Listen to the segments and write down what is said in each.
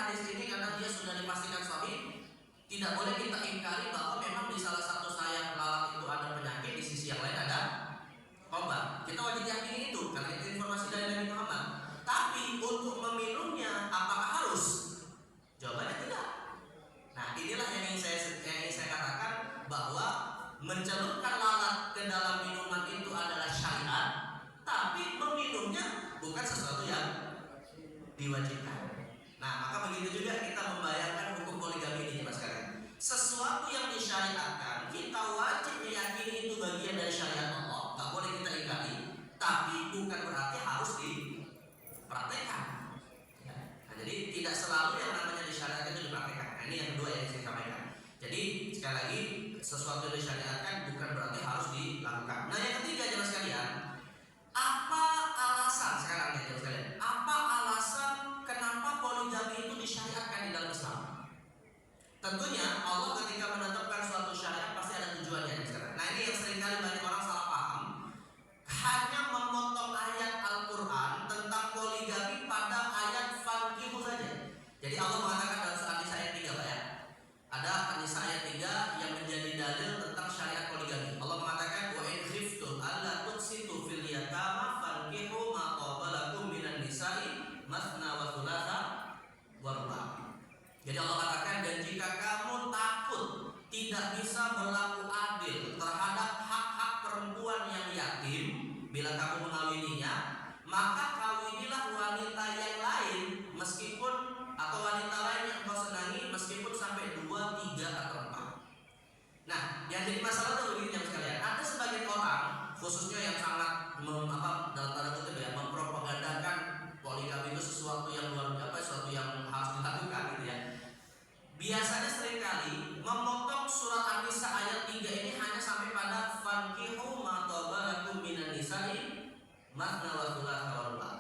hadis ini karena dia sudah dipastikan sahih, tidak boleh kita ingkari bahwa memang di salah satu sayap lalat itu ada penyakit, di sisi yang lain ada obat. Kita wajib yakini itu karena itu informasi dari Nabi Muhammad. Tapi untuk meminumnya apakah harus? Jawabannya tidak. Nah, inilah yang ingin saya katakan, bahwa mencelupkan lalat ke dalam minuman itu adalah syariat, tapi meminumnya bukan sesuatu yang diwajibkan. Nah, maka begitu juga kita membayangkan hukum poligami ini, Mas sekalian. Sesuatu yang disyariatkan, kita wajib meyakini itu bagian dari syariat Allah, nggak boleh kita ingkari. Tapi bukan berarti harus dipraktekkan. Ya. Nah, jadi tidak selalu yang namanya disyariatkan itu dipraktekkan. Nah, ini yang kedua yang saya sampaikan. Jadi sekali lagi, sesuatu yang disyariatkan bukan berarti harus dilakukan. Nah, yang ketiga, jemaah sekalian, apa alasan sekarang ya jemaah sekalian? Apa alasan kenapa poligami itu disyariatkan di dalam Islam? Tentunya Allah ketika menetapkan suatu syariat pasti ada tujuannya sekarang. Nah, ini yang seringkali banyak orang salah paham, hanya memotong ayat Al-Quran tentang poligami pada ayat fankihu saja. Jadi Allah mengatakan dalam surat An-Nisa ayat 3, Pak ya. Ada An-Nisa ayat 3 yang menjadi dalil tentang syariat poligami. Allah mengatakan wa in khiftum alla tuqsitu fil yatama fankihu ma taba lakum minan nisa'i masna wa thulatha wa ruba'. Jadi Allah katakan, dan jika kamu takut tidak bisa berlaku adil terhadap hak-hak perempuan yang yatim bila kamu mengawininya, maka kawinilah wanita yang lain meskipun, atau wanita lain yang kau senangi meskipun sampai 2, 3 atau 4. Nah, yang jadi masalah itu begini ya sekalian. Ada sebagian orang, khususnya yang sangat dalam tanda kutip ya, mempropagandakan poligami itu sesuatu yang luar biasa, sesuatu yang harus dilakukan gitu ya. Biasanya seringkali memotong surat An-Nisa ayat 3 ini hanya sampai pada fankihu ma taba lakum minan nisa'i masna wa thulatha wa ruba'.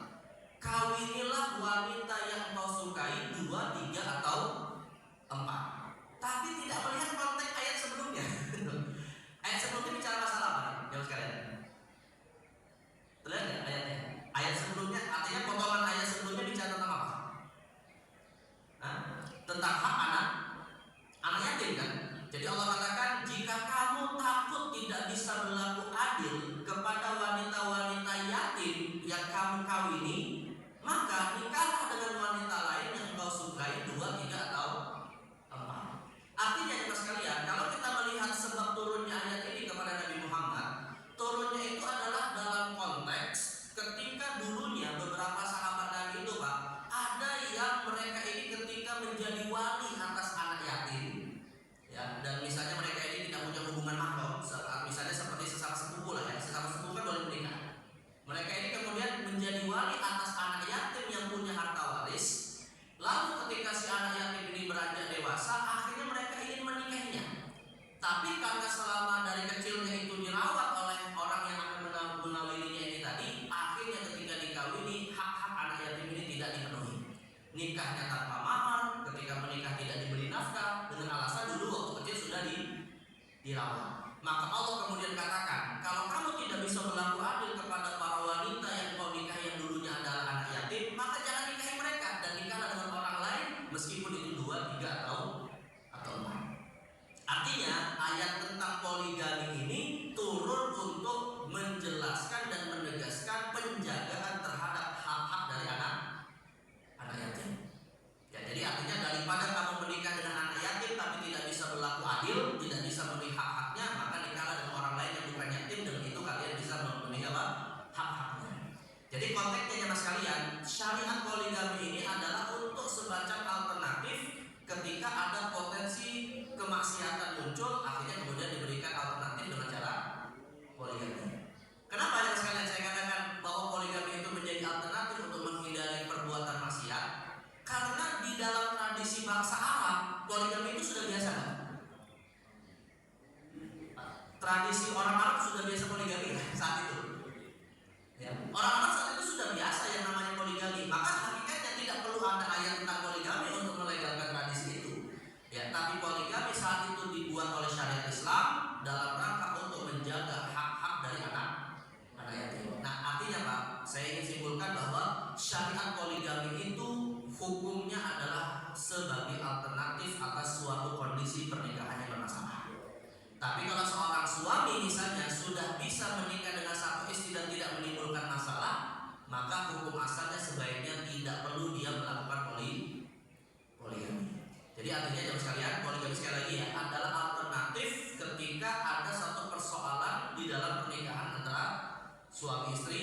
Kawinilah wanita yang kau sukai 2, 3 atau 4. Tapi tidak melihat konteks ayat sebelumnya. Ayat sebelumnya bicara masalah apa? Jawab sekalian. Terlihat nggak ayatnya? Ayat sebelumnya, artinya potongan ayat sebelumnya bicara tentang apa? Tentang hak anak yatim kan? Jadi Allah katakan, jika kamu takut tidak bisa berlaku adil kepada wanita-wanita yatim yang kamu kawini, maka nikahlah dengan wanita lain yang kau sukai 2, 3 atau 4. Artinya ya sekalian, kalau kita melihat sebab turunnya ayat ini kepada Nabi Muhammad, turunnya itu adalah dalam konteks ketika dulunya beberapa sahabat Nabi itu, Pak, ada yang mereka ini ketika menjadi wali atas anak yatim, ya, dan misalnya mereka ini tidak punya hubungan mahram, misalnya seperti sesama sepupu lah ya, sesama sepupu kan boleh menikah. Mereka ini kemudian menjadi wali atas anak yatim yang punya harta waris. Lalu ketika si anak yatim ini beranjak dewasa, akhirnya mereka ingin menikahinya. Tapi karena selama dari kecilnya itu dirawat oleh orang yang akan mengawininya ini tadi, akhirnya ketika dikawini, hak-hak anak yatim ini tidak dipenuhi. Nikahnya tanpa mahar, ketika menikah tidak diberi nafkah dengan alasan dulu waktu kecil sudah dirawat. Maka Allah kemudian katakan, kalau kamu tidak bisa berlaku adil kepada para wanita yang kau nikahi yang dulunya adalah anak yatim, maka jangan nikahi mereka dan nikahlah dengan orang lain meskipun itu 2, 3 atau 4. Artinya ayat tentang poligami ini turun untuk menjelaskan dan menegaskan penjagaan terhadap hak-hak dari anak yatim. Ya, jadi artinya daripada kamu menikah dengan anak yatim tapi tidak bisa berlaku adil, tidak bisa memenuhi hak-haknya, maka nikahlah dengan orang lain yang bukan yatim, dengan itu kalian bisa memenuhi apa? Hak-haknya. Jadi konteksnya mas kalian, syariat poligami ini adalah untuk semacam alternatif ketika ada potensi kemaksiatan muncul, akhirnya kemudian diberikan alternatif dengan cara poligami. Kenapa ya sekalian saya katakan bahwa poligami itu menjadi alternatif untuk menghindari perbuatan maksiat? Karena di dalam tradisi bangsa Arab, poligami itu sudah biasa kan? Tradisi orang Arab sudah biasa poligami kan saat itu. Ya. Orang Arab saat itu sudah biasa yang namanya poligami. Maka hakikatnya tidak perlu ada ayat tentang poligami untuk melegalkan tradisi itu. Ya, tapi poligami saat itu dibuat oleh syariat Islam dalam rangka untuk menjaga hak-hak dari anak yatim. Nah, artinya Pak, saya ingin simpulkan bahwa syariat poligami itu hukumnya adalah sebagai alternatif atas suatu kondisi pernikahan yang bermasalah. Tapi kalau seorang suami misalnya sudah bisa menikah dengan satu istri dan tidak menimbulkan masalah, maka hukum asalnya sebaiknya tidak perlu dia melakukan poligami. Jadi artinya jemaah sekalian, poligami sekali lagi ya adalah alternatif ketika ada satu persoalan di dalam pernikahan antara suami istri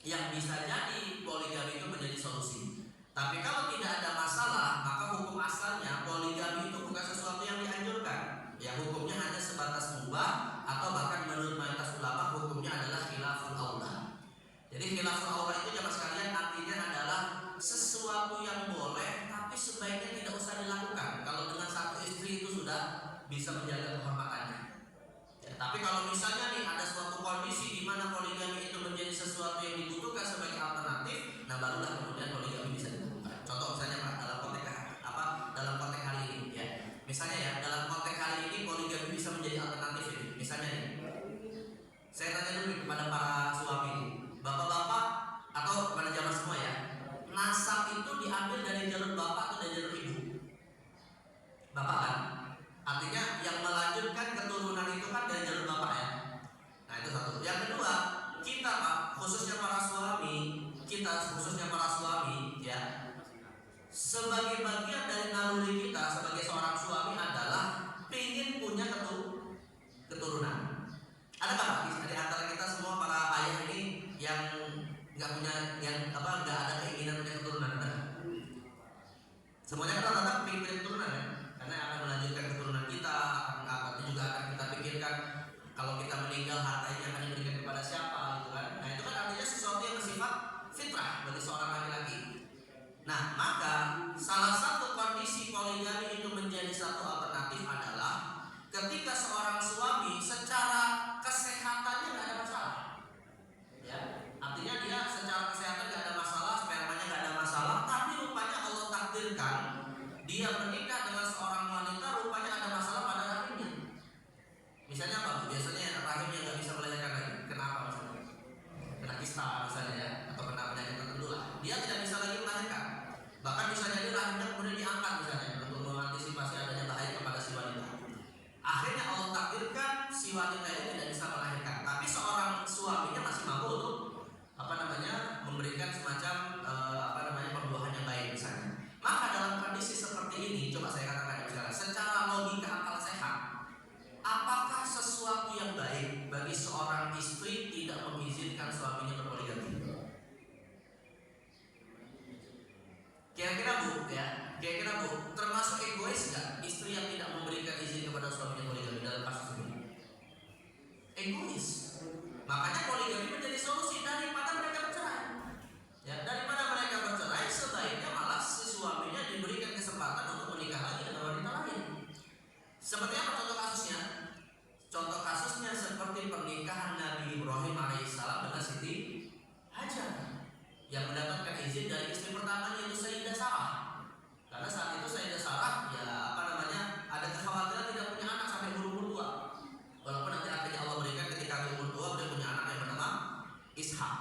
yang bisa jadi poligami itu menjadi solusi. Tapi kalau tidak ada masalah, maka hukum asalnya poligami itu bukan sesuatu yang dianjurkan. Ya hukumnya hanya sebatas mubah atau bahkan menurut mayoritas ulama hukumnya adalah khilaful aula. Jadi khilaful aula itu jemaah sekalian artinya adalah sesuatu yang boleh tapi sebaiknya tidak usah dilakukan kalau dengan satu istri itu sudah bisa menjaga kehormatannya. Ya, tapi kalau misalnya nih ada suatu kondisi di mana poligami itu menjadi sesuatu yang dibutuhkan sebagai alternatif, nah barulah kemudian poligami bisa dilakukan. Contoh misalnya dalam konteks dalam konteks hari ini ya. Misalnya ya dalam konteks hari ini poligami bisa menjadi alternatif ini. Misalnya nih, saya tanya dulu kepada para suami ini, bapak-bapak atau kepada jamaah semua ya, nasab itu diambil dari jalur bapak atau dari jalur ibu? Bapak kan? Artinya yang melanjutkan keturunan itu kan dari jalur bapak ya. Nah itu satu. Yang kedua, kita Pak, khususnya para suami ya, sebagai bagian dari naluri kita sebagai seorang suami adalah ingin punya keturunan. Ada nggak di antara kita semua para ayah ini yang nggak punya, nggak ada keinginan punya keturunan? Ada? Semuanya kan rata-rata pengen punya keturunan ya, karena akan melanjutkan keturunan kita, akan juga akan kita pikirkan kalau kita meninggal hartanya akan diberikan kepada siapa, gitu kan? Nah itu kan artinya sesuatu yang bersifat fitrah bagi seorang laki-laki. Nah maka salah satu kondisi poligami itu menjadi satu alternatif adalah ketika seorang suami secara kesehatannya nggak ada masalah, ya artinya dia secara kesehatan nggak ada masalah, spermanya nggak ada masalah, tapi rupanya Allah takdirkan dia menikah dengan seorang wanita rupanya ada masalah pada rahimnya. Misalnya apa? Biasanya rahimnya nggak bisa melahirkan lagi. Kenapa misalnya? Kena kista misalnya ya, atau kena penyakit tertentu lah. Dia tidak bisa lagi melahirkan. Bahkan bisa jadi rahimnya kemudian diangkat misalnya untuk mengantisipasi adanya bahaya kepada si wanita. Akhirnya Allah takdirkan si wanita itu tidak bisa melahirkan, tapi seorang suaminya masih mampu untuk memberikan semacam pembuahan yang baik misalnya. Maka dalam kondisi seperti ini, coba saya katakan misalnya, secara logika akal sehat, apakah sesuatu yang baik bagi seorang istri tidak mengizinkan suaminya berpoligami? Kira-kira bu, termasuk egois nggak istri yang tidak memberikan izin kepada suaminya poligami dalam kasus ini? Egois. Makanya poligami menjadi solusi daripada mereka bercerai. Ya, daripada mereka bercerai, sebaiknya malah si suaminya diberikan kesempatan untuk menikah lagi dengan wanita lain. Seperti apa contoh kasusnya? Contoh kasusnya seperti pernikahan Nabi Ibrahim alaihissalam dengan Siti Hajar yang mendapatkan izin dari istri pertamanya yaitu Sayyidah Sarah. Karena saat itu Sayyidah Sarah ada kekhawatiran tidak punya anak sampai umur tua. Walaupun nanti akhirnya Allah berikan ketika umur tua beliau punya anak yang bernama Ishak.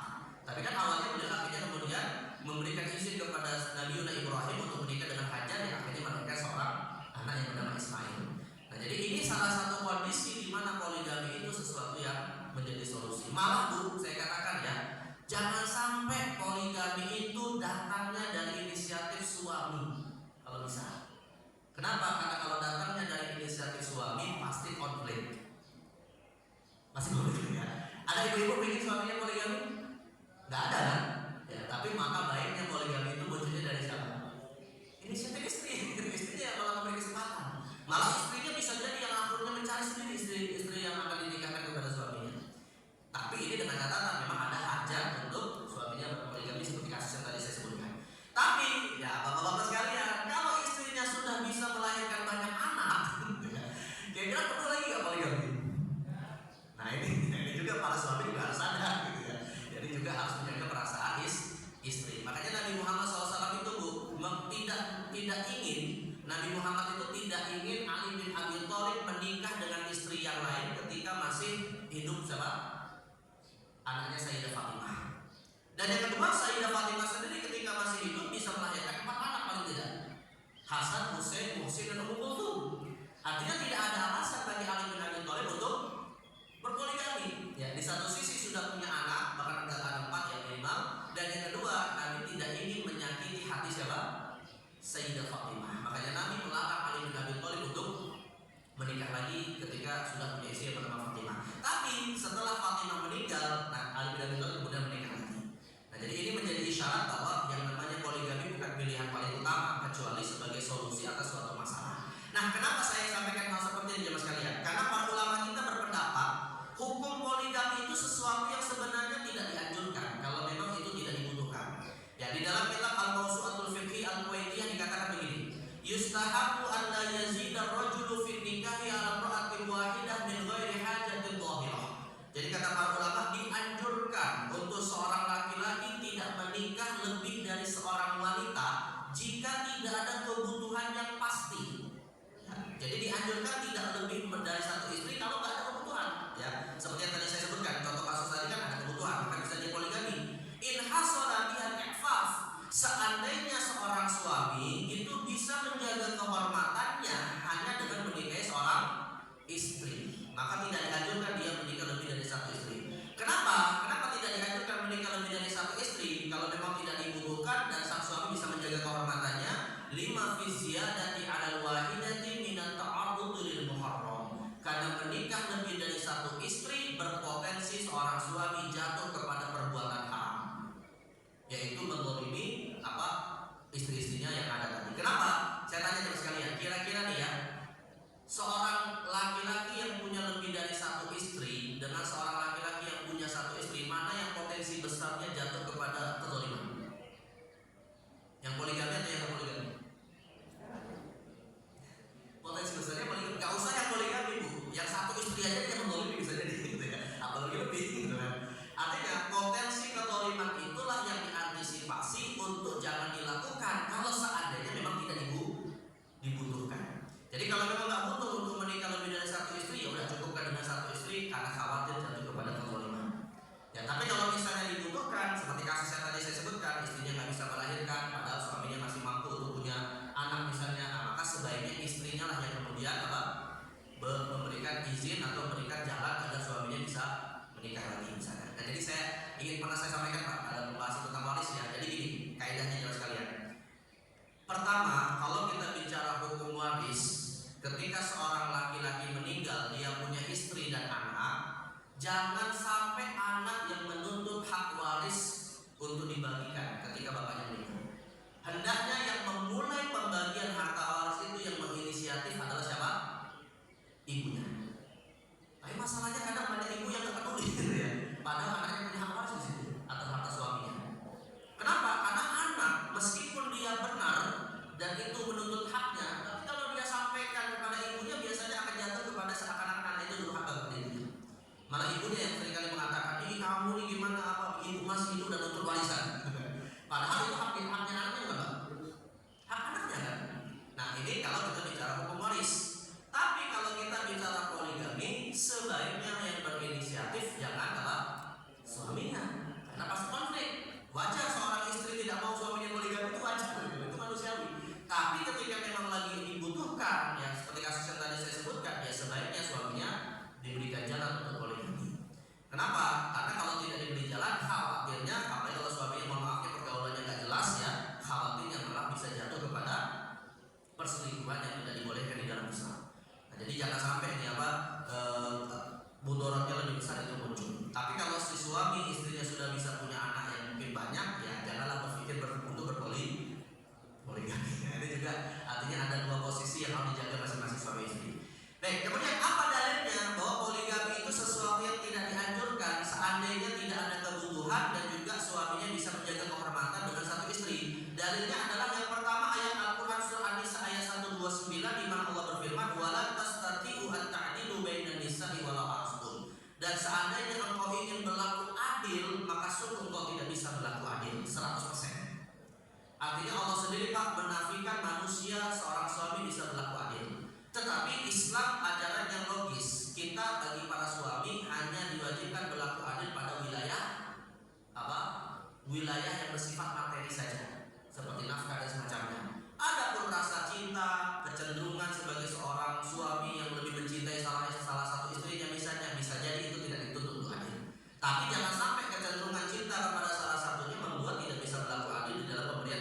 Tapi kan awalnya beliau akhirnya kemudian memberikan izin kepada Nabi Ibrahim untuk menikah dengan Hajar yang akhirnya melahirkan seorang anak yang bernama Ismail. Nah jadi ini salah satu kondisi di mana poligami itu sesuatu yang menjadi solusi. Malah bu, saya katakan ya, jangan sampai poligami itu datangnya dari inisiatif suami kalau bisa. Kenapa? Karena kalau datangnya dari inisiatif suami pasti konflik. Pasti konflik ya. Ada ibu-ibu pengen suaminya poligami? Nggak ada kan? Ya, tapi maka baiknya poligami itu munculnya dari siapa? Inisiatif istri. Istrinya yang malah memberi kesempatan. Malah istrinya bisa jadi yang akhirnya mencari sendiri istri yang akan dinikahkan kepada suaminya. Tapi ini dengan catatan memang ada hajat untuk suaminya berpoligami seperti kasus yang tadi saya sebutkan. Tapi ya bapak-bapak sekalian, kalau istrinya sudah bisa melahirkan banyak anak, kira-kira perlu lagi nggak poligami? Nah ini juga para suami juga harus sadar gitu ya. Jadi juga harus menjaga perasaan istri. Makanya Nabi Muhammad SAW itu bu tidak ingin, Nabi Muhammad itu tidak ingin Ali bin Abi Thalib menikah dengan istri yang lain ketika masih hidup siapa? Anaknya Sayyidah Fatimah. Dan yang kedua, Sayyidah Fatimah sendiri ketika masih hidup bisa melahirkan 4 anak paling tidak. Hasan, Husain, Muhsin, dan Ummu Kulthum. Artinya tidak ada alasan bagi Ali bin Abi Thalib untuk berpoligami. Ya, di satu sisi sudah punya anak, bahkan ada 4 yang minimal, dan yang kedua Nabi tidak ingin menyakiti hati siapa? Sayyidah Fatimah. Makanya Nabi melarang Ali bin Abi Thalib untuk menikah lagi ketika sudah punya istri yang bernama Fatimah. Tapi setelah Fatimah meninggal, Ali bin Abi Thalib kemudian menikah lagi. Nah, jadi ini menjadi isyarat bahwa yang namanya poligami bukan pilihan paling utama, kecuali sebagai solusi atas suatu masalah. Nah, kenapa saya sampaikan hal seperti ini jemaah sekalian? Karena para ulama kita berpendapat hukum poligami itu sesuatu yang sebenarnya tidak dianjurkan kalau memang itu tidak dibutuhkan. Ya, di dalam kitab Al-Mawsu'atul Fiqhi Al-Kuwaitiyah dikatakan begini, yustahabu an la yazida ar-rajulu fi nikahi ala imra'atin wahidah min ghairi hajatin dhahirah. Jadi kata para ulama, dianjurkan untuk seorang laki-laki tidak menikah lebih dari seorang wanita jika tidak ada kebutuhan yang pasti. Ya, jadi dianjurkan tidak lebih dari satu istri kalau nggak ada kebutuhan. Ya, seperti yang tadi saya sebutkan, contoh kasus tadi kan ada kebutuhan, maka bisa dipoligami. In hasala biha i'faf, seandainya seorang suami itu bisa menjaga kehormatannya hanya dengan menikahi seorang istri, maka tidak dianjurkan dia menikah lebih dari satu istri. Kenapa? Kenapa tidak dianjurkan menikah lebih dari satu istri? Kalau memang tidak dibutuhkan dan sang suami bisa menjaga kehormatannya, lima fi ziyadati 'alal wahidati minat ta'arrud lil muharram. Karena menikah lebih dari satu istri berpotensi seorang suami jatuh kepada perbuatan haram, yaitu menzalimi istri-istrinya yang ada tadi. Kenapa? Saya tanya terus sekalian, kira-kira nih ya, seorang laki-laki yang punya lebih dari satu istri dengan seorang laki-laki yang punya satu istri, mana yang potensi besarnya jatuh kepada kezaliman? Yang poligami atau yang poligami? Potensi besarnya poligami. Gak usah yang poligami, Bu. Yang satu istri aja dia menzalimi bisa jadi gitu ya. Apalagi lebih gitu kan. Artinya potensi kezaliman itulah yang diantisipasi untuk jangan dilakukan kalau seandainya memang tidak dibutuhkan. Jadi kalau memang nggak butuh untuk menikah lebih dari satu istri, ya udah cukupkan dengan satu istri karena khawatir jatuh kepada kezaliman. Ya, tapi kalau misalnya dibutuhkan, seperti kasus yang tadi saya sebutkan, istrinya nggak bisa melahirkan, padahal suaminya masih mampu untuk punya anak misalnya, nah, maka sebaiknya istrinya lah yang kemudian memberikan izin atau memberikan jalan agar suaminya bisa menikah lagi misalnya. Nah, jadi saya pernah saya sampaikan Pak dalam pembahasan tentang waris ya. Jadi gini, kaidahnya jelas sekalian. Pertama, kalau kita bicara hukum waris, ketika seorang laki-laki meninggal, dia punya istri dan anak, jangan sampai anak yang menuntut hak waris untuk dibagikan ketika bapaknya meninggal. Hendaknya yang memulai pembagian harta waris itu yang menginisiatif adalah siapa? Ibunya. Tapi masalahnya kadang banyak ibu yang nggak peduli gitu ya. Padahal anaknya punya hak waris di situ atas harta suaminya. Kenapa? Karena anak meskipun dia benar dan itu menuntut haknya, tapi kalau dia sampaikan kepada ibunya biasanya akan jatuh kepada seakan-akan anak itu durhaka kepada ibunya. Malah ibunya yang seringkali mengatakan, ini kamu nih gimana, apa ibu masih hidup dan nuntut warisan. Padahal itu haknya anaknya bukan? Hak anaknya kan. Nah, ini kalau kita bicara hukum waris. Tapi kalau kita bicara poligami, sebaiknya yang berinisiatif jangan adalah suaminya, karena pasti konflik. Wajar seorang istri tidak mau suaminya poligami, itu wajar, itu manusiawi. Tapi ketika memang lagi dibutuhkan, ya seperti kasus yang tadi saya sebutkan, ya sebaiknya suaminya diberikan jalan untuk poligami. Kenapa? Karena kalau tidak diberi jalan, khawatirnya, apalagi kalau suaminya mohon maaf pergaulannya nggak jelas ya, khawatirnya malah bisa jatuh kepada perselingkuhan yang tidak dibolehkan di dalam Islam. Nah, jadi jangan sampai ini mudaratnya lebih besar itu muncul. Tapi kalau si suami istrinya sudah bisa punya anak yang mungkin banyak, ya janganlah berpikir untuk poligami. Ini juga artinya ada dua posisi yang harus dijaga masing-masing suami istri. Baik, kemudian apa dalilnya bahwa poligami itu sesuatu yang tidak dianjurkan seandainya tidak ada kebutuhan dan juga suaminya bisa menjaga kehormatan dengan satu istri? Dalilnya adalah yang pertama ayat Al-Quran surah An-Nisa ayat 129 di mana Allah berfirman, "Wala tastati'u an ta'dilu bainan nisa'i walau harastum." Dan seandainya engkau ingin berlaku adil, maka sungguh engkau tidak bisa berlaku adil 100%. Artinya Allah sendiri Pak menafikan manusia seorang suami bisa berlaku adil. Tetapi Islam ajaran yang logis. Kita bagi para suami hanya diwajibkan berlaku adil pada wilayah wilayah yang bersifat materi saja, seperti nafkah dan semacamnya. Adapun rasa cinta kecenderungan sebagai seorang suami yang lebih mencintai salah satu istrinya misalnya, bisa jadi itu tidak dituntut untuk adil. Tapi jangan sampai kecenderungan cinta kepada salah satunya membuat tidak bisa berlaku adil di dalam pemberian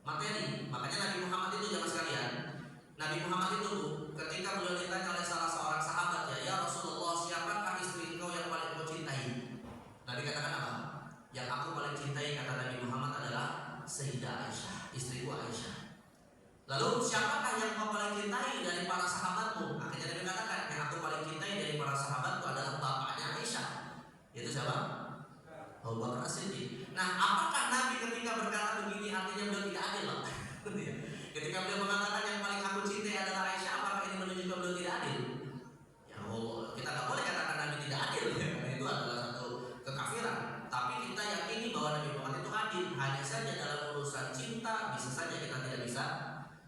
materi. Makanya Nabi Muhammad itu, jamaah sekalian, Nabi Muhammad itu ketika beliau ditanya oleh salah seorang sahabat, ya Rasulullah, siapakah istri engkau yang paling kau cintai? Nabi katakan apa? Yang aku paling cintai, kata Nabi Muhammad, adalah Sayyidah Aisyah, istriku Aisyah. Lalu siapakah yang kau paling cintai dari para sahabatmu? Akhirnya Nabi katakan, yang aku paling cintai dari para sahabatku adalah bapaknya Aisyah. Itu siapa? Abu Bakar As-Siddiq. Nah, apakah Nabi ketika berkata begini artinya beliau tidak adil? Ketika beliau mengatakan yang paling aku cintai adalah Aisyah, apakah ini menunjukkan beliau tidak adil? Ya, kita nggak boleh katakan Nabi tidak adil, karena itu adalah satu kekafiran. Tapi kita yakini bahwa Nabi Muhammad itu adil. Hanya saja dalam urusan cinta bisa saja kita tidak bisa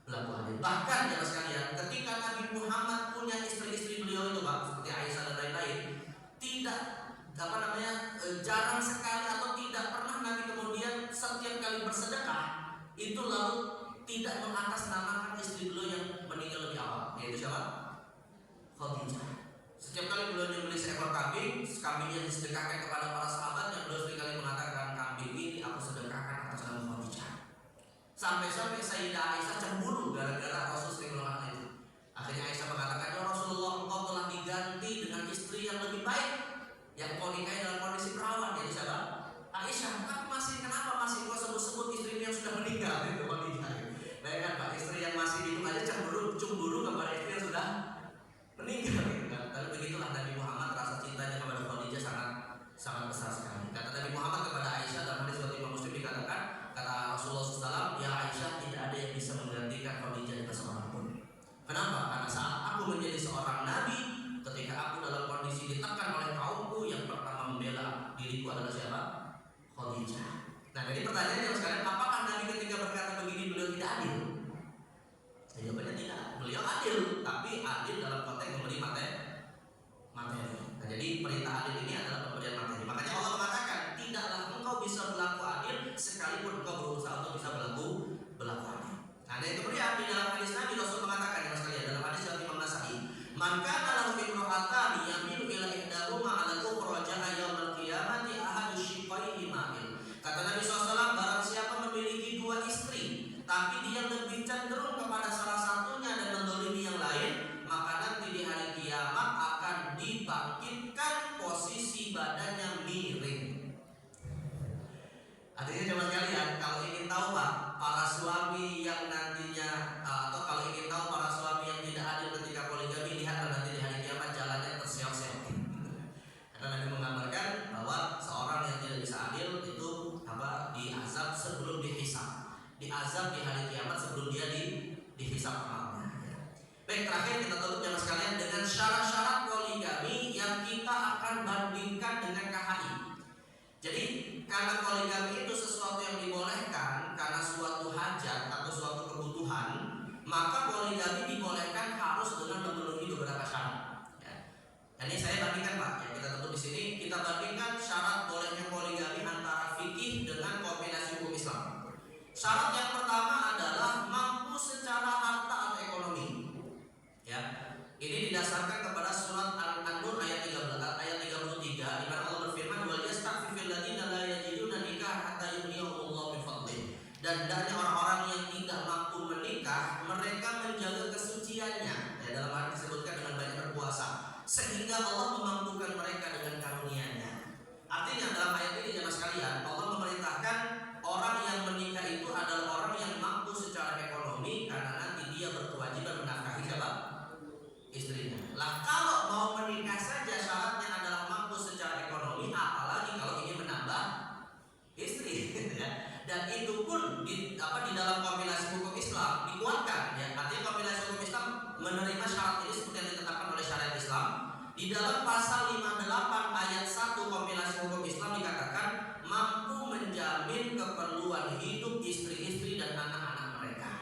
berlaku adil. Bahkan ya sekalian, ketika Nabi Muhammad punya istri-istri beliau itu, Pak, seperti Aisyah dan lain-lain, tidak jarang sekali atau tidak pernah Nabi kemudian setiap kali bersedekah itu lalu tidak mengatasnamakan istri beliau yang meninggal lebih awal, yaitu siapa? Khadijah. Setiap kali beliau membeli seekor kambing, kambingnya disedekahkan kepada para sahabat, yang beliau sekali mengatakan, kambing ini aku sedekahkan atas nama Khadijah. Sampai-sampai Sayyidah Aisyah cemburu gara-gara Rasul sering melakukan itu. Akhirnya Aisyah mengatakan, ya Rasulullah, engkau telah diganti dengan istri yang lebih baik, yang kau nikahi dalam kondisi perawan, yaitu siapa? Aisyah. Tapi kenapa masih kau sebut-sebut istrimu yang sudah meninggal? Itu Khadijah. Bayangkan Pak, istri yang masih hidup aja cemburu kepada istri yang sudah meninggal. Tapi begitulah Nabi Muhammad, rasa cintanya kepada Khadijah sangat besar sekali. Kata Nabi Muhammad kepada Aisyah dalam hadis riwayat Imam Muslim dikatakan, kata Rasulullah SAW, ya Aisyah, tidak ada yang bisa menggantikan Khadijah di seorang pun. Kenapa? Karena saat aku menjadi seorang nabi, ketika aku dalam kondisi ditekan oleh kaumku, yang pertama membela diriku adalah siapa? Khadijah. Nah, jadi pertanyaannya sekarang, apakah Nabi ketika berkata begini beliau tidak adil? Jawabannya tidak. Beliau adil, tapi adil dalam konteks memberi materi. Nah, jadi perintah adil ini adalah pemberian materi. Makanya Allah mengatakan, tidaklah engkau bisa berlaku adil sekalipun engkau berusaha untuk bisa berlaku adil. Nah, dan kemudian di dalam hadis Nabi Rasul mengatakan, ya sekalian, dalam hadis yang Imam Nasai, maka dalam imro'atani yamilu ila ihdahuma 'ala al-ukhra ja'a yaumil qiyamati ahadu shiqqaihi ma'il. Kata Nabi SAW, barang siapa memiliki dua istri, tapi dia lebih cenderung kepada salah satunya dan mendolimi yang lain, maka nanti di hari kiamat akan dibangkitkan posisi badannya miring. Artinya jemaah sekalian, kalau ingin tahu Pak, para suami yang nantinya atau kalau ingin tahu para suami yang tidak adil ketika poligami, lihatlah nanti di hari kiamat jalannya terseok-seok. Karena Nabi menggambarkan bahwa seorang yang tidak bisa adil itu diazab sebelum dihisab, diazab di hari kiamat sebelum dia dihisab amalnya. Baik, terakhir kita tutup jemaah sekalian dengan syarat-syarat poligami yang kita akan bandingkan dengan KHI. Jadi karena poligami itu sesuatu yang dibolehkan karena suatu hajat atau suatu kebutuhan, maka poligami dibolehkan harus dengan memenuhi beberapa syarat. Ya. Ini saya bandingkan Pak, ya, kita tutup di sini. Kita bandingkan syarat bolehnya poligami antara fikih dengan kombinasi hukum Islam. Syarat yang pertama adalah mampu secara harta atau ekonomi. Ya, ini didasarkan kepada surat An-Nur ayat 33, di mana Allah berfirman, "Wal yasta'fifil ladzina la yajiduna nikahan hatta yughniyahumullahu min fadlih." Dan hendaknya orang-orang yang tidak mampu menikah, mereka menjaga kesuciannya. Ya, dalam ayat disebutkan dengan banyak berpuasa, sehingga Allah memampukan mereka dengan karunia-Nya. Artinya dalam ayat ini jemaah sekalian, Allah memerintahkan orang yang menikah itu adalah orang yang mampu secara ekonomi, karena nanti dia berkewajiban menafkahi siapa? Istrinya. Lah kalau mau menikah saja syaratnya adalah mampu secara ekonomi, apalagi kalau ingin menambah istri. Dan itu pun di dalam kombinasi hukum Islam dikuatkan. Ya, artinya kombinasi hukum Islam menerima syarat ini seperti yang ditetapkan oleh syariat Islam. Di dalam pasal 58 ayat 1 kombinasi hukum Islam dikatakan mampu menjamin keperluan hidup istri-istri dan anak-anak mereka.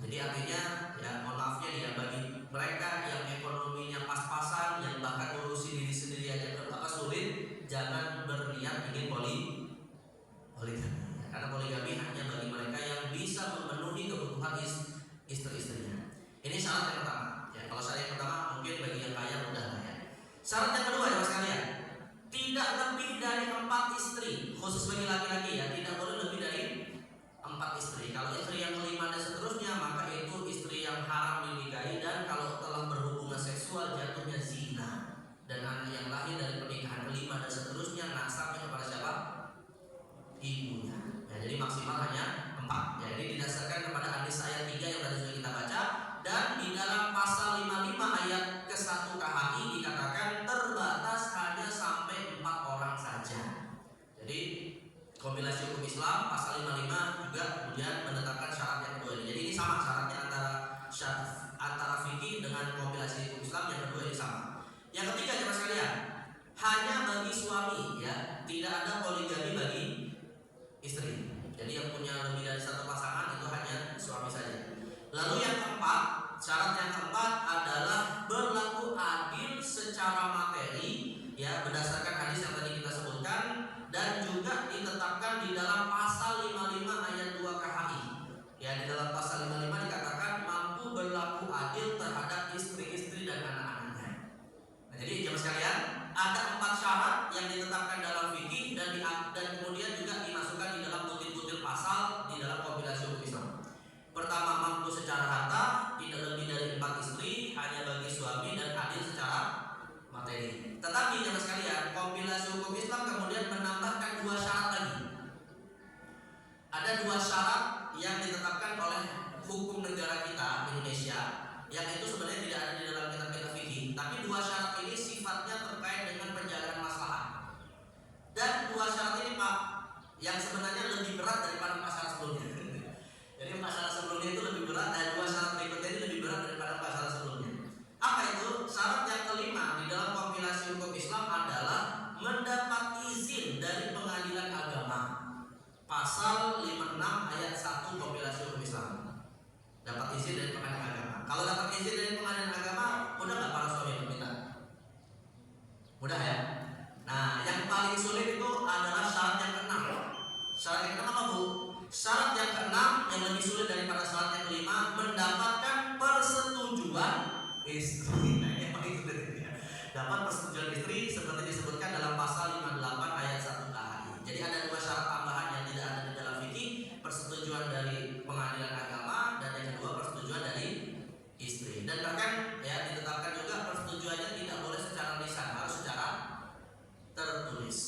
Jadi artinya, ya mohon maafnya ya, bagi mereka yang ekonominya pas-pasan, yang bahkan ngurusi diri sendiri aja sulit, jangan berniat ingin poligami. Karena poligami hanya bagi mereka yang bisa memenuhi kebutuhan istri-istrinya. Ini syarat yang pertama. Ya, kalau syarat yang pertama mungkin bagi yang kaya mudah lah ya. Syarat yang kedua ya mas kalian, tidak lebih dari 4 istri, khusus bagi laki-laki ya, tidak boleh lebih dari 4 istri. Kalau istri yang kelima dan seterusnya, maka itu istri yang haram dinikahi, dan kalau telah berhubungan seksual jatuhnya zina, dan anak yang lahir dari pernikahan kelima dan seterusnya nasabnya kepada siapa? Ibunya. Ya, jadi maksimal hanya 4. Ya, ini didasarkan kepada hadis ayat 3 yang tadi sudah kita baca, dan di dalam pasal 55 ayat ke-1 KHI dikatakan terbatas hanya sampai 4 orang saja. Jadi kompilasi hukum Islam pasal 55 juga kemudian menetapkan syarat yang kedua ini. Jadi ini sama syaratnya antara fikih dengan kompilasi hukum Islam yang kedua ini sama. Yang ketiga jemaah sekalian, hanya bagi suami ya, tidak ada poligami bagi istri. Jadi yang punya lebih dari 1 pasangan itu hanya suami saja. Lalu yang keempat, syarat yang keempat adalah berlaku adil secara materi ya, berdasarkan hadis yang tadi kita sebutkan, dan juga ditetapkan di dalam pasal 55 ayat 2 KHI. Ya, di dalam pasal 55 dikatakan mampu berlaku adil terhadap istri-istri dan anak-anaknya. Nah, jadi jemaah sekalian, ada 4 syarat yang ditetapkan dalam fikih dan kemudian juga dimasukkan di dalam butir-butir pasal di dalam kompilasi hukum Islam. Pertama, mampu secara harta, tidak lebih dari 4 istri, hanya bagi suami, dan adil secara materi. Tetapi jemaah sekalian, kompilasi hukum Islam kemudian menambahkan 2 syarat lagi. Ada 2 syarat yang ditetapkan oleh hukum negara kita Indonesia, yang itu sebenarnya tidak ada di dalam kitab-kitab fikih. Tapi 2 syarat ini sifatnya terkait dengan penjagaan maslahat. Dan 2 syarat ini Pak, yang sebenarnya lebih berat daripada 4 syarat sebelumnya. Jadi 4 syarat sebelumnya itu lebih berat, dan 2 syarat berikutnya ini lebih berat daripada 4 syarat sebelumnya. Apa itu? Syarat yang kelima di dalam kompilasi hukum Islam adalah mendapat izin dari pengadilan agama. Pasal 56 ayat 1 kompilasi hukum Islam. Dapat izin dari pengadilan agama. Kalau dapat izin dari pengadilan agama, mudah nggak para suami meminta? Mudah ya? Nah, yang paling sulit itu adalah syarat yang ke-6. Syarat yang ke-6 apa Bu? Syarat yang ke-6 yang lebih sulit daripada syarat yang ke-5, mendapatkan persetujuan istri. Nah, ini paling sulit ya. Dapat persetujuan istri seperti disebutkan dalam pasal 58 ayat 1 KHI. Jadi ada 2 syarat tambahan yang tidak ada di dalam fikih, persetujuan dari pengadilan agama, dan yang kedua persetujuan dari istri. Dan bahkan ya ditetapkan juga persetujuannya tidak boleh secara lisan, harus secara tertulis.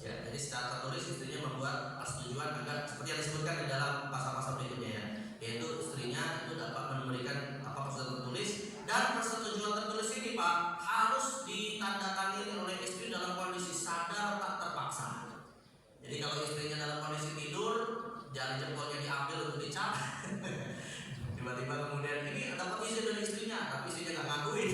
Ya, jadi secara tertulis istrinya membuat persetujuan agar seperti yang disebutkan di dalam pasal-pasal berikutnya ya, yaitu istrinya itu dapat memberikan persetujuan tertulis, dan persetujuan tertulis ini Pak harus ditandatangani oleh istri dalam kondisi sadar tak terpaksa. Jadi kalau istrinya dalam kondisi tidur, jari jempolnya diambil untuk dicap, tiba-tiba kemudian ini dapat izin dari istrinya, tapi istrinya nggak ngakuin,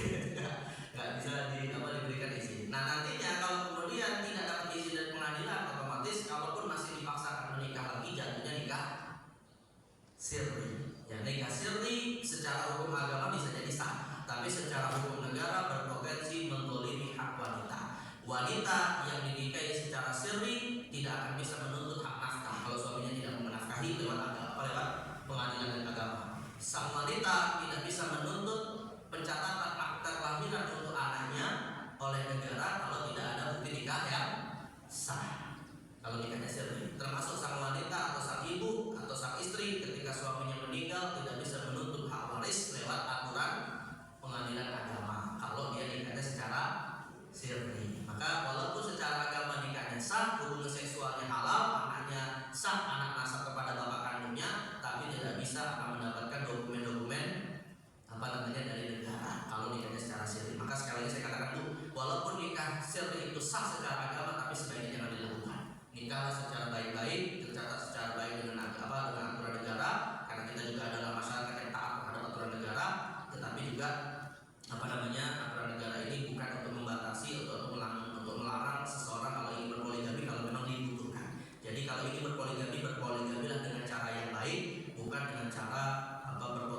nggak bisa diberikan izin. Nah nantinya kalau kemudian tidak dapat izin dari pengadilan, otomatis kalaupun masih dipaksakan menikah lagi, jatuhnya nikah sirri. Ya, nikah sirri secara hukum agama bisa jadi sah, tapi secara hukum negara berpotensi menggolimi hak wanita. Wanita yang dinikahi secara sirri tidak akan bisa menuntut hak nafkah kalau suaminya tidak menafkahi lewat pengadilan agama. Sang wanita tidak bisa menuntut pencatatan akta kelahiran untuk anaknya oleh negara kalau tidak ada bukti nikah yang sah. Kalau nikahnya sirri, termasuk sang wanita atau sang ibu atau sang istri ketika suaminya meninggal tidak bisa menuntut hak waris lewat aturan pengadilan agama kalau dia nikahnya secara sirri. Maka walaupun secara agama nikahnya sah, hubungan seksualnya halal, anaknya sah, anak nasab kepada bapak kandungnya, tapi tidak bisa akan mendapatkan dokumen-dokumen dari negara kalau nikahnya secara sirri. Maka sekali lagi saya katakan Bu, walaupun nikah sirri itu sah secara agama, tapi sebaiknya jangan dilakukan. Nikahlah secara baik-baik, tercatat secara baik dengan aturan negara, karena kita juga adalah masyarakat yang taat terhadap aturan negara, tetapi juga aturan negara ini bukan untuk membatasi atau untuk melarang seseorang kalau ingin berpoligami kalau memang dibutuhkan. Jadi kalau ingin berpoligamilah dengan cara yang baik, bukan dengan cara berpoligami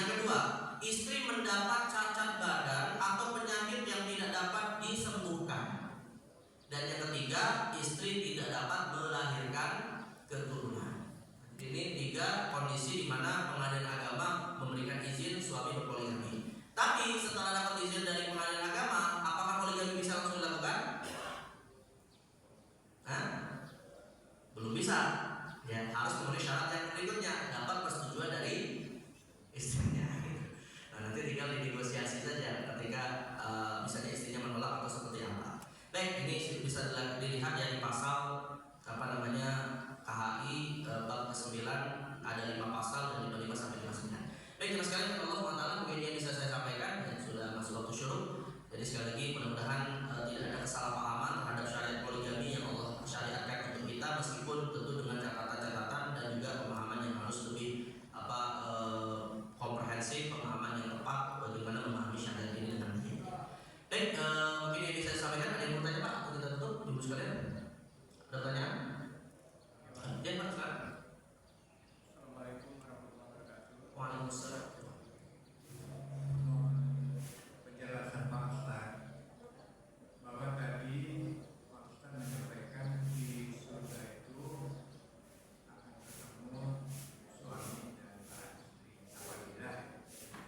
Yang kedua, istri mendapat cacat badan atau penyakit yang tidak dapat disembuhkan. Dan yang ketiga, istri tidak dapat melahirkan keturunan. Ini 3 kondisi di mana pengadilan agama memberikan izin suami berpoligami. Tapi setelah dapat izin dari pengadilan agama, apakah poligami bisa langsung dilakukan? Belum bisa. Ya, harus memenuhi syarat yang berikutnya, dapat persetujuan dari istrinya. Nah, nanti tinggal dinegosiasi saja ketika misalnya istrinya menolak atau seperti apa. Baik, ini bisa dilihat ya di pasal KHI bab ke-9 ada 5 pasal dari 55 sampai 59. Baik, terima sekali Allah SWT mungkin yang bisa saya sampaikan dan sudah masuk waktu syuruk. Jadi sekali lagi mudah-mudahan tidak ada kesalahpahaman terhadap syariat poligami yang Allah syariatkan untuk kita, meskipun tentu dengan catatan-catatan dan juga pemahaman yang harus lebih komprehensif, pemahaman yang tepat bagaimana memahami syariat ini dengan baik. Baik, mungkin yang bisa saya sampaikan, ada yang mau tanya Pak atau kita tutup ibu sekalian? Ada pertanyaan? Ya Pak, silakan. Assalamualaikum warahmatullahi wabarakatuh. Waalaikumsalam. Penjelasan Pak Ustaz bahwa tadi Pak Ustaz menyampaikan di surga itu akan ketemu suami dan para istri apabila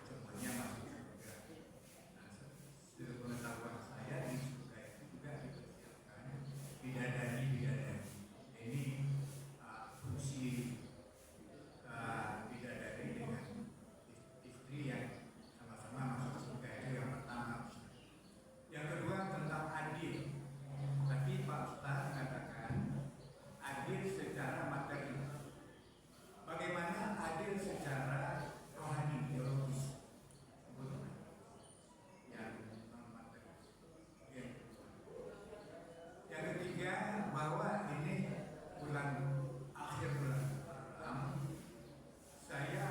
semuanya masuk surga. Nah, sepengetahuan saya di surga itu juga dipersiapkan bidadari-bidadari. Ini fungsi bidadari dengan istri yang sama-sama masuk surga itu yang pertama. Yang kedua tentang adil. Tadi Pak Ustaz mengatakan adil secara materi. Bagaimana adil secara rohani, biologis? Yang non materi. Yang ketiga bahwa ini bulan akhir bulan Muharram, saya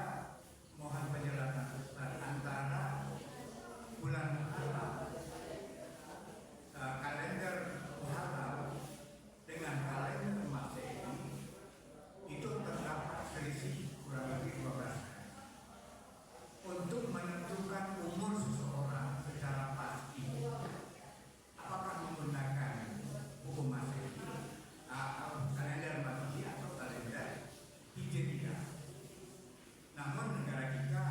mohon penjelasan Ustaz antara bulan Muharram, kalender Muharram dengan kalender Masehi itu terdapat selisih kurang lebih 12 hari. Untuk menentukan umur seseorang secara pasti, apakah menggunakan hukum Masehi atau kalender Masehi atau kalender Hijriah. Namun negara kita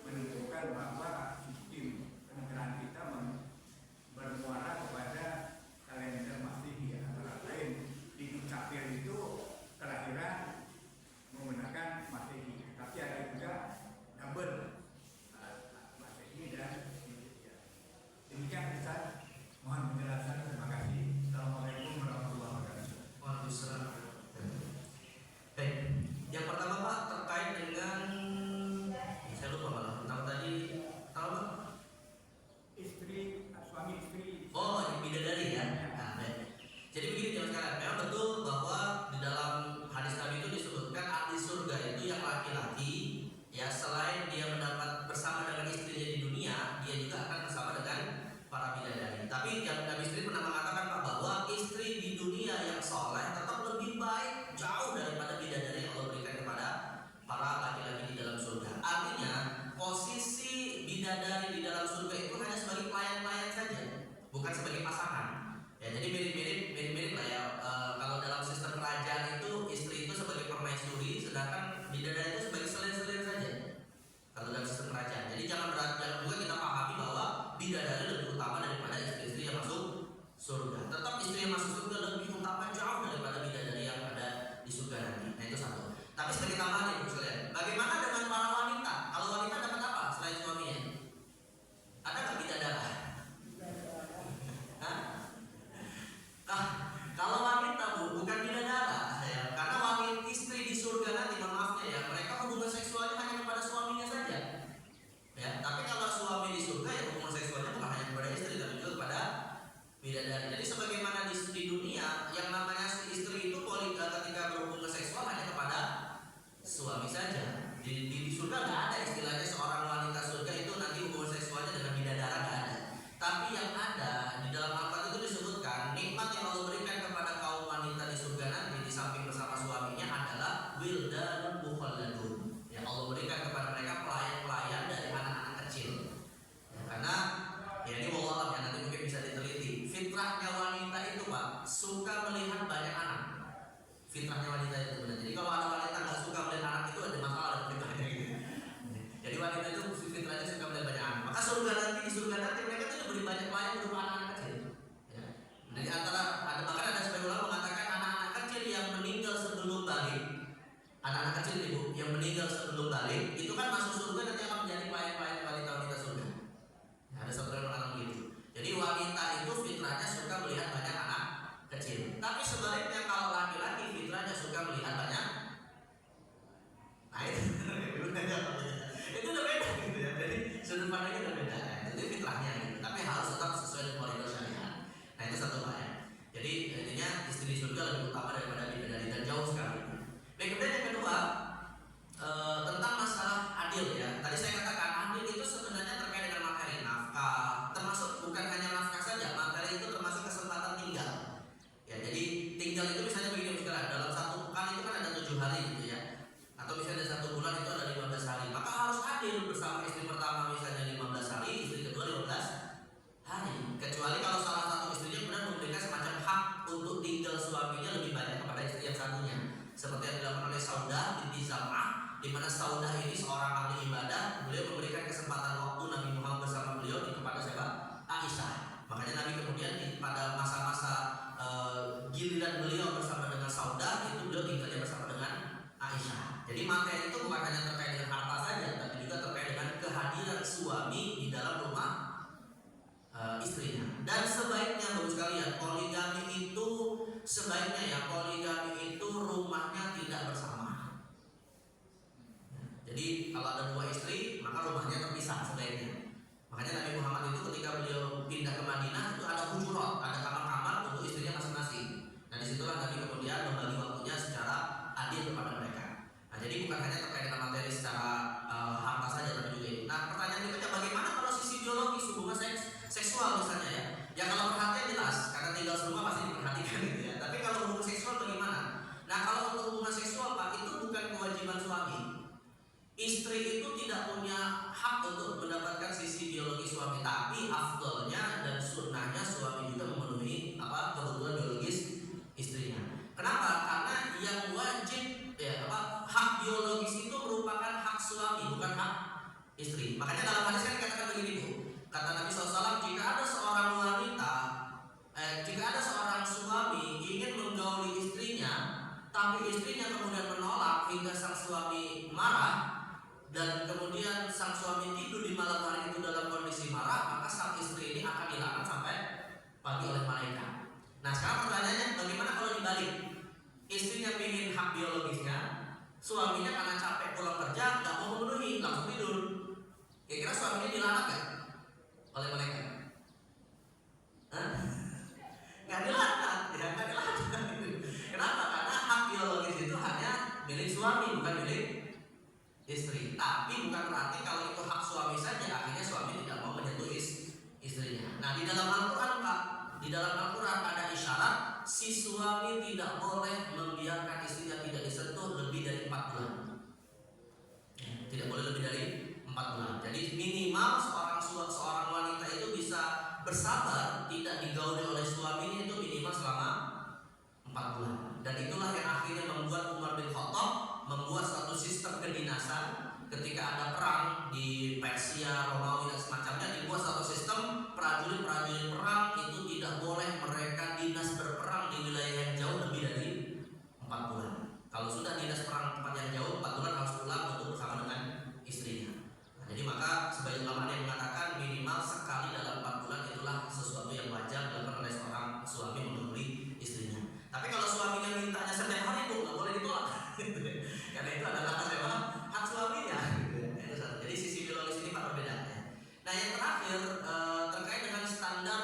menentukan bahwa sistem kenegaraan kita bermuara kepada kalender Masehi, antara lain di Dukcapil itu kelahiran menggunakan Masehi, tapi ada juga double Masehi dan Hijriah. Demikian Ustaz, mohon penjelasan. Terima kasih. Assalamualaikum warahmatullahi wabarakatuh. Waalaikumsalam. Baik, yang pertama Pak terkait dengan saya lupa malah tentang tadi tahu Pak? Suami istri. Oh, yang bidadari ya. Nah, baik. Jadi begini teman sekalian, memang betul bahwa di dalam hadis Nabi itu disebutkan ahli surga itu yang laki-laki, ya selain dia mendapat bersama dengan istrinya di dunia, dia juga akan bersama dengan para bidadari. Tapi yang Nabi istri pernah mengatakan Pak bahwa istri di dunia yang soleh tetap lebih baik jauh daripada bidadari yang Allah berikan kepada para laki-laki di dalam surga. Artinya posisi bidadari di dalam surga itu hanya sebagai pelayan-pelayan saja, bukan sebagai pasangan. Ya, jadi mirip-mirip lah ya. Kalau dalam sistem kerajaan itu istri itu sebagai permaisuri, sedangkan bidadari itu sebagai selir-selir saja. Kalau dalam sistem kerajaan, jadi jangan juga kita pahami bahwa bidadari lebih utama daripada istri-istri yang masuk surga. Tetap istri yang masuk surga lebih utama jauh daripada bidadari yang ada di surga nanti. Nah itu satu. Tapi sebagai tambahan ya sekalian, bagaimana dengan para wanita? Kalau wanita dapat apa selain suaminya? Ada nggak bidadara? Hah? Kalau Jadi wanita itu fitrahnya suka melihat banyak anak. Maka surga nanti, di surga nanti mereka itu diberi banyak pelayan berupa anak-anak kecil. Ya. Jadi antara ada, bahkan ada sebagian ulama mengatakan anak-anak kecil yang meninggal sebelum balik, anak-anak kecil ibu yang meninggal sebelum balik itu kan masuk surga nanti akan menjadi pelayan-pelayan wanita-wanita surga. Ya, ada satu yang mengatakan begitu. Jadi wanita itu fitrahnya suka melihat banyak anak kecil. Tapi sebaliknya kalau laki-laki fitrahnya suka melihat banyak. Nah itu udah beda gitu ya. Jadi sudut pandangnya udah beda ya. Itu fitrahnya gitu. Tapi harus tetap sesuai dengan koridor syariat. Nah itu satu hal ya. Jadi intinya istri surga lebih utama daripada bidadari dan jauh sekali. Baik, kemudian yang kedua tentang masalah adil ya. Tadi saya katakan adil itu sebenarnya terkait dengan materi nafkah, termasuk bukan hanya nafkah saja, materi itu termasuk kesempatan tinggal. Ya, jadi tinggal itu misalnya begini sekarang dalam satu pekan itu kan ada 7 hari gitu ya. Atau misalnya ada 1 bulan itu ada 15 hari. Maka harus adil bersama istri pertama misalnya 15 hari, istri kedua 15 hari. Kecuali kalau salah satu istrinya benar memberikan semacam hak untuk tinggal suaminya lebih banyak kepada istri yang satunya. Seperti yang dilakukan oleh Saudah binti Zam'ah, di mana Saudah ini seorang ahli ibadah, beliau memberikan kesempatan waktu Nabi Muhammad bersama beliau kepada siapa? Aisyah. Makanya Nabi kemudian pada masa-masa giliran beliau bersama dengan Saudah itu beliau tinggalnya bersama dengan Aisyah. Jadi materi itu bukan hanya terkait dengan harta saja, tapi juga terkait dengan kehadiran suami di dalam rumah istrinya. Dan sebaiknya bagus sekalian poligami itu sebaiknya ya poligami itu rumahnya tidak bersama. Jadi kalau ada 2 istri maka rumahnya terpisah sebaiknya. Makanya Nabi Muhammad itu ketika beliau pindah ke Madinah itu ada hujurat, ada kamar-kamar untuk istrinya masing-masing. Nah disitulah Nabi kemudian membagi waktunya secara adil kepada mereka. Nah jadi bukan hanya terkait dengan materi secara harta saja tapi juga itu. Nah pertanyaan berikutnya bagaimana kalau sisi biologis hubungan seksual misalnya ya? Ya kalau perhatian jelas karena tinggal semua pasti diperhatikan gitu ya. Tapi kalau hubungan seksual bagaimana? Nah kalau untuk hubungan seksual Pak itu bukan kewajiban suami. Istri itu tidak punya hak untuk mendapatkan sisi biologi suami, tapi afdolnya dan sunnahnya suami juga memenuhi kebutuhan biologis istrinya. Kenapa? Karena yang wajib hak biologis itu merupakan hak suami, bukan hak istri. Makanya dalam hadis kan dikatakan begini Bu, kata Nabi SAW, jika ada seorang wanita, jika ada seorang suami ingin menggauli istrinya, tapi istrinya kemudian menolak hingga sang suami marah, dan kemudian sang suami tidur di malam hari itu dalam kondisi marah, maka sang istri ini akan dilaknat sampai pagi oleh malaikat. Nah sekarang pertanyaannya bagaimana kalau dibalik? Istrinya ingin hak biologisnya, suaminya karena capek pulang kerja nggak mau memenuhi, langsung tidur. Kira-kira suaminya dilaknat nggak oleh malaikat? Nggak dilaknat, ya nggak dilaknat. Kenapa? Karena hak biologis itu hanya milik suami, bukan milik istri. Tapi bukan berarti kalau itu hak suami saja akhirnya suami tidak mau menyentuh istrinya. Nah di dalam Al-Quran Pak, di dalam Al-Quran ada isyarat si suami tidak boleh membiarkan istrinya tidak disentuh lebih dari 4 bulan. Tidak boleh lebih dari 4 bulan. Jadi minimal seorang wanita itu bisa bersabar tidak digauli oleh suaminya itu minimal selama 4 bulan. Dan itulah yang akhirnya membuat Umar bin Khattab membuat suatu sistem kedinasan ketika ada perang di Persia, Romawi dan semacamnya, dibuat suatu sistem prajurit-prajurit perang itu tidak boleh mereka dinas berperang di wilayah yang jauh lebih dari 4 bulan. Kalau sudah dinas perang tempat yang jauh 4 bulan harus pulang untuk bersama dengan istrinya. Nah, jadi maka sebagian ulama yang mengatakan minimal sekali dalam 4 bulan itulah sesuatu yang wajar dilakukan oleh seorang suami memenuhi istrinya. Tapi kalau suaminya mintanya setiap hari itu nggak boleh ditolak. Karena itu adalah hak suaminya. Itu satu. Jadi sisi biologis ini Pak perbedaannya. Nah yang terakhir terkait dengan standar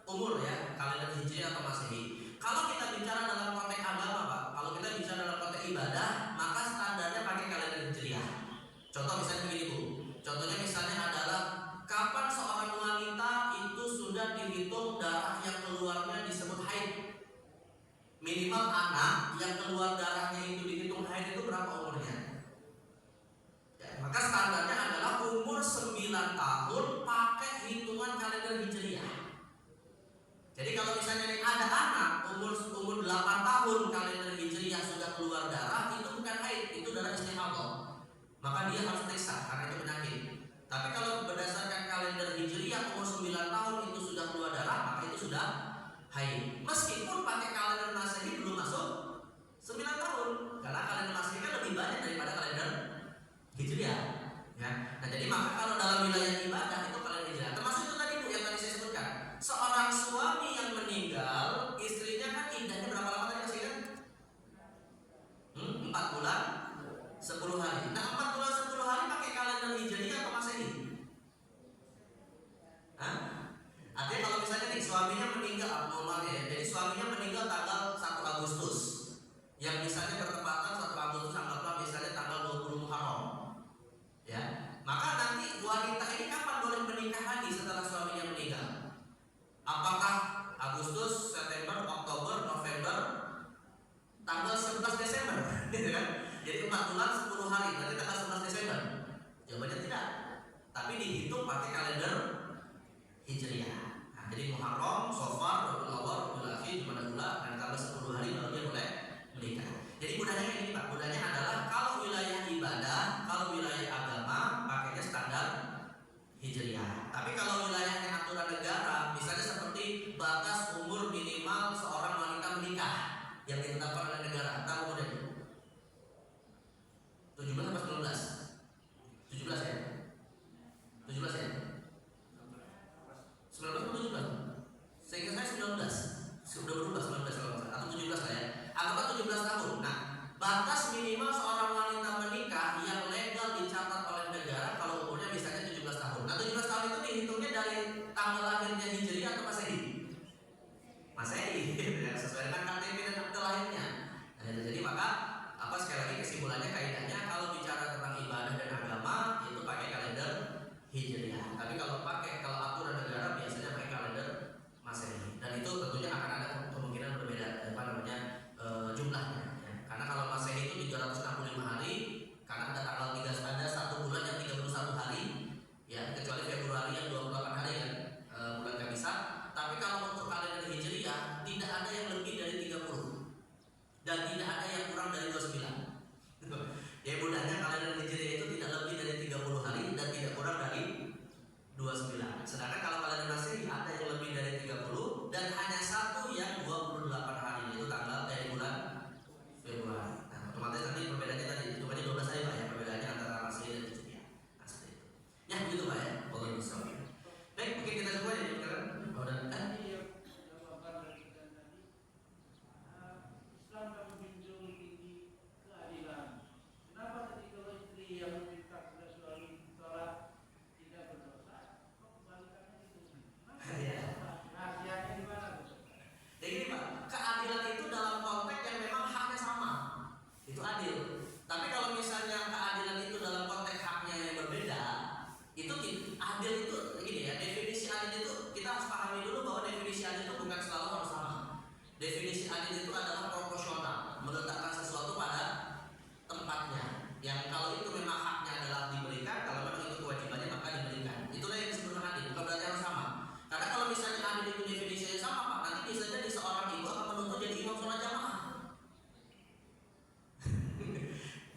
umur ya, kalender Hijriah atau Masehi. Kalau kita bicara dalam konteks agama Pak, kalau kita bicara dalam konteks ibadah, maka standarnya pakai kalender Hijriah. Contoh misalnya begini Bu. Contohnya misalnya adalah kapan seorang wanita itu sudah dihitung darah yang keluarnya disebut haid. Minimal anak yang keluar darahnya itu dihitung haid itu berapa umurnya? Ya, maka standarnya adalah umur 9 tahun pakai hitungan kalender Hijriah. Jadi kalau misalnya ada anak umur 8 tahun kalender Hijriah sudah keluar darah, itu bukan haid, itu darah istihadah. Maka maka dia harus periksa karena itu penyakit. Tapi kalau berdasarkan kalender Hijriah umur 9 tahun itu sudah keluar darah, maka itu sudah haid. Meskipun pakai kalender Masehi belum masuk 9 tahun, karena kalender Masehi kan lebih banyak daripada kalender Hijriah. Ya. Nah, jadi maka kalau dalam wilayah ibadah itu kalender Hijriah. Termasuk itu tadi Bu yang tadi saya sebutkan. Seorang suami yang meninggal, istrinya kan iddahnya berapa lama tadi Mas Ikan? 4 bulan 10 hari. Nah, 4 bulan 10 hari pakai kalender Hijriah atau Masehi? Hah? Artinya kalau misalnya nih suaminya meninggal abnormal ya. Jadi suaminya meninggal tanggal 1 Agustus. Yang misalnya bertepatan 1 Agustus anggaplah misalnya tanggal 20 Muharram. Ya. Maka nanti wanita ini kapan boleh menikah lagi setelah suaminya meninggal? Apakah Agustus, September, Oktober, November, tanggal 11 Desember? Gitu kan? Jadi 4 bulan 10 hari, nanti tanggal 11 Desember. Jawabannya tidak. Tapi dihitung pakai kalender Hijriah. Nah, jadi Muharram, Safar, Rabiul Awwal, Rabiul Akhir, Jumadal Ula, dan tanggal 10 hari baru dia boleh menikah. Jadi budayanya kayak gini Pak. Budayanya adalah kalau wilayah ibadah, kalau wilayah agama pakainya standar Hijriah. Tapi kalau wilayahnya aturan negara, misalnya seperti batas umur minimal seorang wanita menikah yang ditetapkan oleh negara, tahu umurnya? 17 atau 19? 17 ya? 17 ya? 19 atau 17? Sehingga saya 19. Sudah berubah 19 kalau nggak salah. Atau 17 lah ya. Anggaplah 17 tahun. Nah, batas minimal seorang wanita menikah yang legal dicatat oleh negara kalau umurnya misalnya 17 tahun. Nah, 17 tahun itu dihitungnya dari tanggal lahirnya Hijriah atau Masehi? Masehi. Sesuai dengan KTP dan akte lahirnya. Nah, jadi maka sekali lagi kesimpulannya kaidahnya kalau bicara tentang ibadah dan agama itu pakai kalender Hijriah. Tapi kalau aturan negara biasanya pakai kalender Masehi. Dan itu tentunya akan ada kemungkinan berbeda jumlahnya. Ya. Karena kalau Masehi itu 365 hari, karena ada tanggal 3 ada 1 bulan yang 31 hari, ya kecuali Februari yang 28 hari kan bulan Kabisat. Tapi kalau untuk kalender Hijriah tidak ada yang lebih dari 30 dan tidak ada yang kurang dari 29. Ya budahnya kalender Hijriah itu tidak lebih dari 30 hari dan tidak kurang dari 29. Sedangkan kalau kalender Masehi ada yang lebih dari 30 dan hanya satu yang 28 hari, yaitu tanggal dari bulan Februari. Nah, otomatis nanti perbedaannya tadi hitungannya 12 hari Pak ya, perbedaannya antara Masehi dan Hijriah. Nah, seperti itu. Ya begitu Pak ya. Wallahu a'lam. Baik, mungkin kita semua ya sekarang. Definisi adil itu adalah proporsional, meletakkan sesuatu pada tempatnya. Yang kalau itu memang haknya adalah diberikan, kalau memang itu kewajibannya maka diberikan. Itulah yang disebut dengan adil, bukan berarti harus sama. Karena kalau misalnya adil itu definisinya sama Pak, nanti bisa jadi seorang ibu akan menuntut jadi imam sholat jamaah.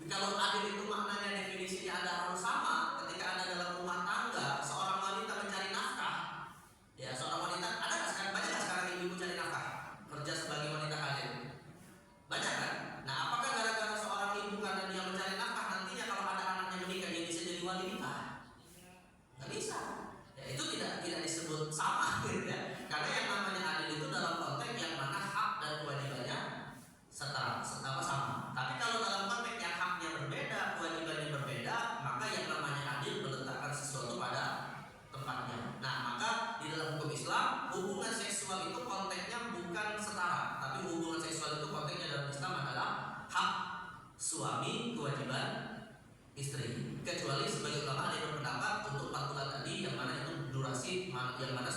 Kalau adil itu maknanya definisinya ada harus sama, ketika Anda dalam rumah tangga, seorang wanita mencari nafkah. Ya, seorang wanita ada nggak sekarang, banyak nggak sekarang ibu cari nafkah? Kerja sebagai wanita karir banyak kan? Nah, apakah gara-gara seorang ibu karena dia mencari nafkah nantinya kalau ada anaknya menikah dia bisa jadi wali nikah? Nggak bisa. Ya, itu tidak disebut sama, gitu ya. Karena yang namanya adil itu dalam konteks yang mana hak dan kewajibannya setara, sama. Tapi kalau dalam konteks yang haknya berbeda, kewajibannya berbeda, maka yang namanya adil meletakkan sesuatu pada tempatnya. Nah, maka di dalam hukum Islam hubungan seksual itu konteksnya bukan setara, tapi hubungan seksual itu konteksnya dalam Islam adalah hak suami, kewajiban istri. Kecuali sebagai ulama ada yang berpendapat untuk 4 bulan tadi yang mana itu durasi yang mana